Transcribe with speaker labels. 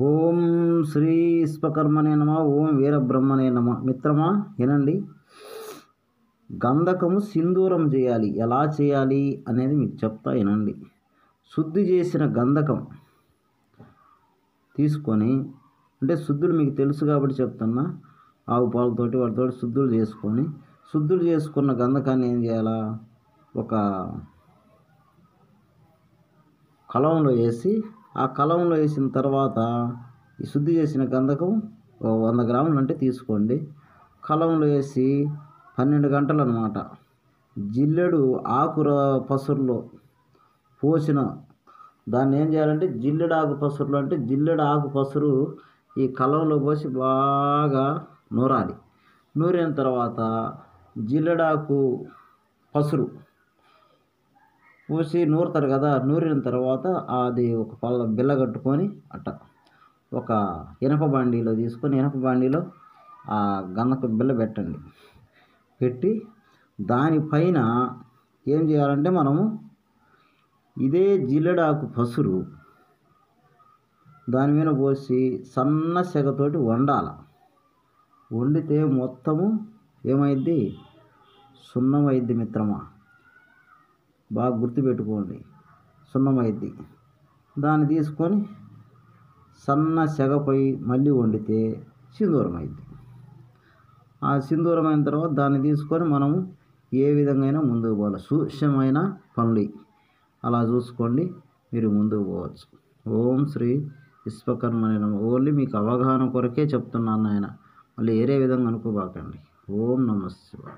Speaker 1: ఓం శ్రీ విశ్వకర్మనే నమ. ఓం వీరబ్రహ్మనే నమ. మిత్రమా వినండి, గంధకము సింధూరం చేయాలి. ఎలా చేయాలి అనేది మీకు చెప్తా వినండి. శుద్ధి చేసిన గంధకం తీసుకొని, అంటే శుద్ధులు మీకు తెలుసు కాబట్టి చెప్తున్నా, ఆవు పాలతోటి వాటితోటి శుద్ధులు చేసుకున్న గంధకాన్ని ఏం చేయాలా, ఒక కలంలో వేసి, ఆ కలంలో వేసిన తర్వాత ఈ శుద్ధి చేసిన గంధకం 100 గ్రాములు అంటే తీసుకోండి. కలంలో వేసి 12 గంటలు అన్నమాట జిల్లెడు ఆకుర పసురులో పోసిన దాన్ని ఏం చేయాలంటే, జిల్లెడు ఆకు పసురులో అంటే జిల్లెడు ఆకు పసురు ఈ కలంలో పోసి బాగా నూరాలి. నూరిన తర్వాత జిల్లెడాకు పసురు పోసి నూరుతారు కదా. నూరిన తర్వాత అది ఒక బిల్ల కట్టుకొని ఒక ఇనప బండిలో తీసుకొని, ఇనప బండిలో ఆ గంధక బిల్ల పెట్టండి. పెట్టి దానిపైన ఏం చేయాలంటే, మనము ఇదే జిల్లెడాకు పసురు దాని మీద పోసి సన్న సెగతోటి వండాలి. వండితే మొత్తము ఏమైద్ది, సున్నమైద్ది మిత్రమా. బాగా గుర్తుపెట్టుకోండి, సున్నమైద్ది. దాన్ని తీసుకొని సన్న సెగపై మళ్ళీ వండితే సింధూరం అయింది. ఆ సింధూరమైన తర్వాత దాన్ని తీసుకొని మనము ఏ విధంగా ముందుకు పోవాలి. సూక్ష్మమైన పనులు అలా చూసుకోండి, మీరు ముందుకు పోవచ్చు. ఓం శ్రీ విశ్వకర్మనే నమః. ఓన్లీ మీకు అవగాహన కొరకే చెప్తున్నాను ఆయన, మళ్ళీ వేరే విధంగా అనుకోబాకండి. ఓం నమః శివాయ.